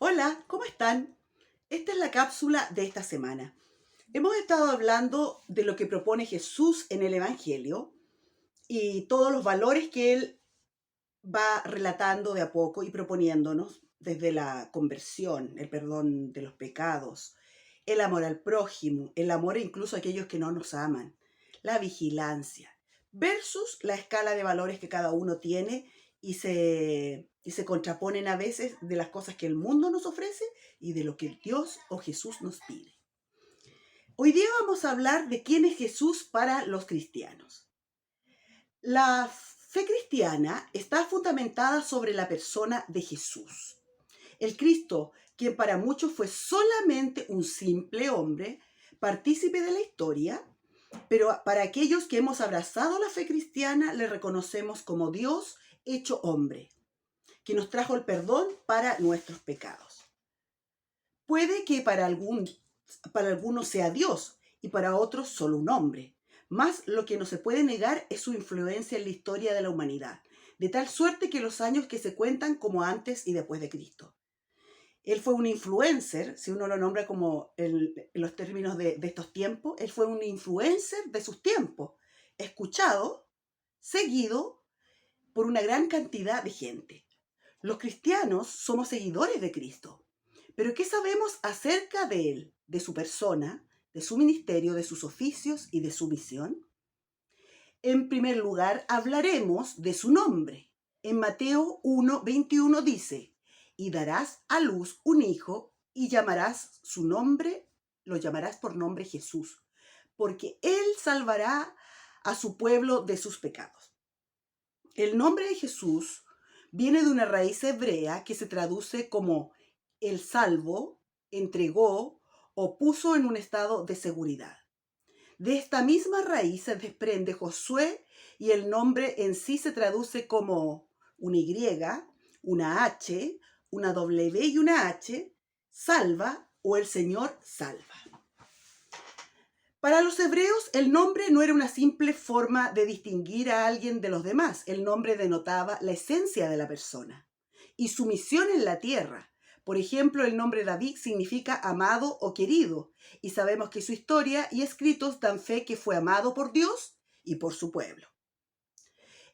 Hola, ¿cómo están? Esta es la cápsula de esta semana. Hemos estado hablando de lo que propone Jesús en el Evangelio y todos los valores que él va relatando de a poco y proponiéndonos desde la conversión, el perdón de los pecados, el amor al prójimo, el amor incluso a aquellos que no nos aman, la vigilancia, versus la escala de valores que cada uno tiene y se contraponen a veces de las cosas que el mundo nos ofrece y de lo que Dios o Jesús nos pide. Hoy día vamos a hablar de quién es Jesús para los cristianos. La fe cristiana está fundamentada sobre la persona de Jesús. El Cristo, quien para muchos fue solamente un simple hombre, partícipe de la historia, pero para aquellos que hemos abrazado la fe cristiana le reconocemos como Dios hecho hombre, que nos trajo el perdón para nuestros pecados. Puede que para algunos sea Dios y para otros solo un hombre, mas lo que no se puede negar es su influencia en la historia de la humanidad, de tal suerte que los años que se cuentan como antes y después de Cristo. Él fue un influencer, si uno lo nombra como en los términos de estos tiempos, él fue un influencer de sus tiempos, escuchado, seguido por una gran cantidad de gente. Los cristianos somos seguidores de Cristo, pero ¿qué sabemos acerca de él, de su persona, de su ministerio, de sus oficios y de su misión? En primer lugar, hablaremos de su nombre. En Mateo 1:21 dice: y darás a luz un hijo y llamarás su nombre, lo llamarás por nombre Jesús, porque él salvará a su pueblo de sus pecados. El nombre de Jesús viene de una raíz hebrea que se traduce como el salvo, entregó o puso en un estado de seguridad. De esta misma raíz se desprende Josué y el nombre en sí se traduce como una Y, una H, una W y una H, salva o el Señor salva. Para los hebreos, el nombre no era una simple forma de distinguir a alguien de los demás. El nombre denotaba la esencia de la persona y su misión en la tierra. Por ejemplo, el nombre David significa amado o querido, y sabemos que su historia y escritos dan fe que fue amado por Dios y por su pueblo.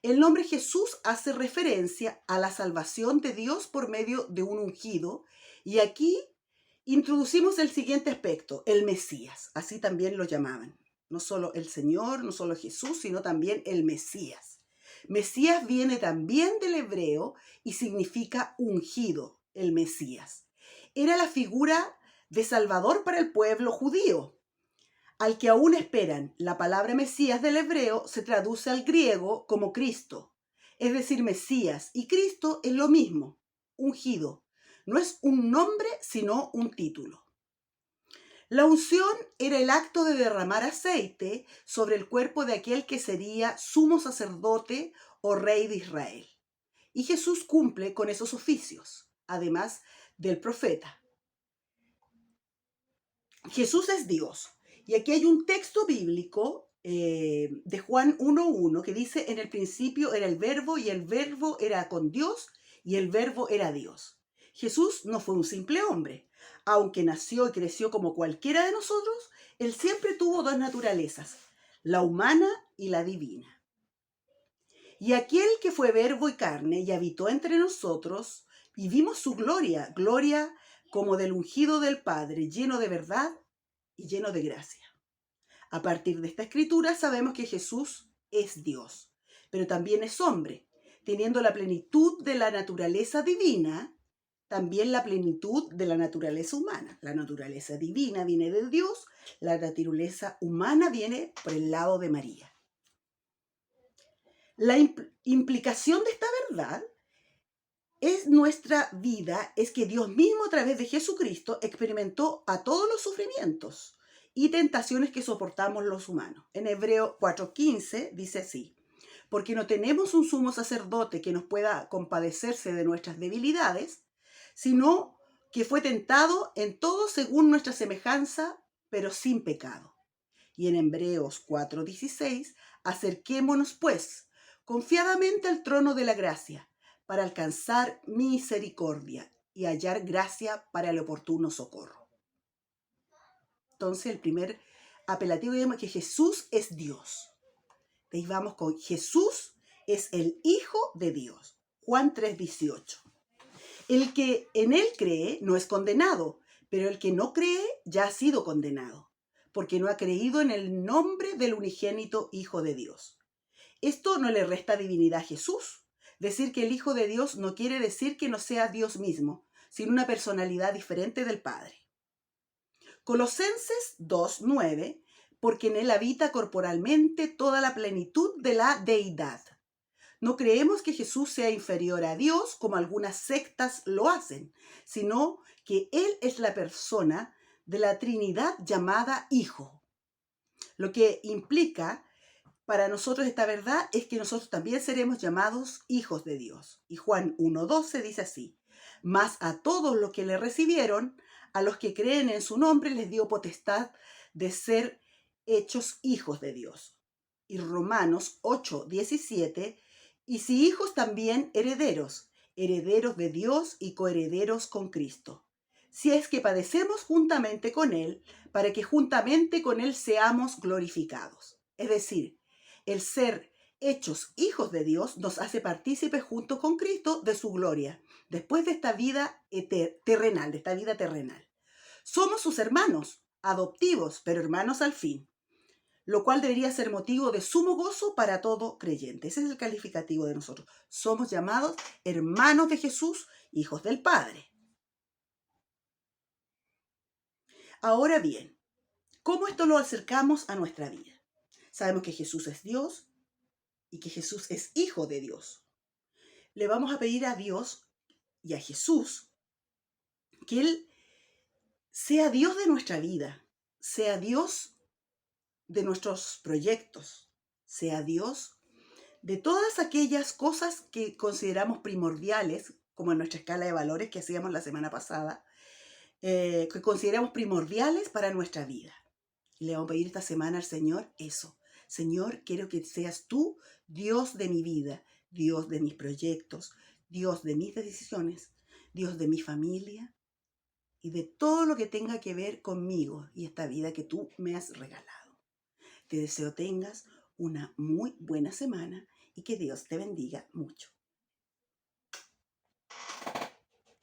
El nombre Jesús hace referencia a la salvación de Dios por medio de un ungido, y aquí introducimos el siguiente aspecto, el Mesías, así también lo llamaban. No solo el Señor, no solo Jesús, sino también el Mesías. Mesías viene también del hebreo y significa ungido, el Mesías. Era la figura de Salvador para el pueblo judío, al que aún esperan. La palabra Mesías del hebreo se traduce al griego como Cristo, es decir, Mesías y Cristo es lo mismo, ungido. No es un nombre, sino un título. La unción era el acto de derramar aceite sobre el cuerpo de aquel que sería sumo sacerdote o rey de Israel. Y Jesús cumple con esos oficios, además del profeta. Jesús es Dios. Y aquí hay un texto bíblico de Juan 1:1 que dice: en el principio era el verbo y el verbo era con Dios y el verbo era Dios. Jesús no fue un simple hombre. Aunque nació y creció como cualquiera de nosotros, él siempre tuvo dos naturalezas, la humana y la divina. Y aquel que fue verbo y carne y habitó entre nosotros, y vimos su gloria, gloria como del ungido del Padre, lleno de verdad y lleno de gracia. A partir de esta escritura sabemos que Jesús es Dios, pero también es hombre, teniendo la plenitud de la naturaleza divina, también la plenitud de la naturaleza humana. La naturaleza divina viene de Dios, la naturaleza humana viene por el lado de María. La implicación de esta verdad es nuestra vida, es que Dios mismo a través de Jesucristo experimentó a todos los sufrimientos y tentaciones que soportamos los humanos. En Hebreo 4:15 dice así: porque no tenemos un sumo sacerdote que nos pueda compadecerse de nuestras debilidades, sino que fue tentado en todo según nuestra semejanza, pero sin pecado. Y en Hebreos 4:16, acerquémonos pues confiadamente al trono de la gracia para alcanzar misericordia y hallar gracia para el oportuno socorro. Entonces, el primer apelativo, digamos que Jesús es Dios. De ahí vamos con Jesús es el Hijo de Dios. Juan 3:18. El que en él cree no es condenado, pero el que no cree ya ha sido condenado, porque no ha creído en el nombre del unigénito Hijo de Dios. Esto no le resta divinidad a Jesús. Decir que el Hijo de Dios no quiere decir que no sea Dios mismo, sino una personalidad diferente del Padre. Colosenses 2:9, porque en él habita corporalmente toda la plenitud de la deidad. No creemos que Jesús sea inferior a Dios, como algunas sectas lo hacen, sino que Él es la persona de la Trinidad llamada Hijo. Lo que implica para nosotros esta verdad es que nosotros también seremos llamados hijos de Dios. Y Juan 1:12 dice así: mas a todos los que le recibieron, a los que creen en su nombre, les dio potestad de ser hechos hijos de Dios. Y Romanos 8:17, y si hijos también herederos, herederos de Dios y coherederos con Cristo. Si es que padecemos juntamente con Él, para que juntamente con Él seamos glorificados. Es decir, el ser hechos hijos de Dios nos hace partícipes junto con Cristo de su gloria, después de esta vida terrenal, de esta vida terrenal. Somos sus hermanos, adoptivos, pero hermanos al fin, lo cual debería ser motivo de sumo gozo para todo creyente. Ese es el calificativo de nosotros. Somos llamados hermanos de Jesús, hijos del Padre. Ahora bien, ¿cómo esto lo acercamos a nuestra vida? Sabemos que Jesús es Dios y que Jesús es Hijo de Dios. Le vamos a pedir a Dios y a Jesús que Él sea Dios de nuestra vida, sea Dios de nuestros proyectos, sea Dios de todas aquellas cosas que consideramos primordiales, como en nuestra escala de valores que hacíamos la semana pasada, que consideramos primordiales para nuestra vida. Y le vamos a pedir esta semana al Señor eso. Señor, quiero que seas tú Dios de mi vida, Dios de mis proyectos, Dios de mis decisiones, Dios de mi familia y de todo lo que tenga que ver conmigo y esta vida que tú me has regalado. Te deseo tengas una muy buena semana y que Dios te bendiga mucho.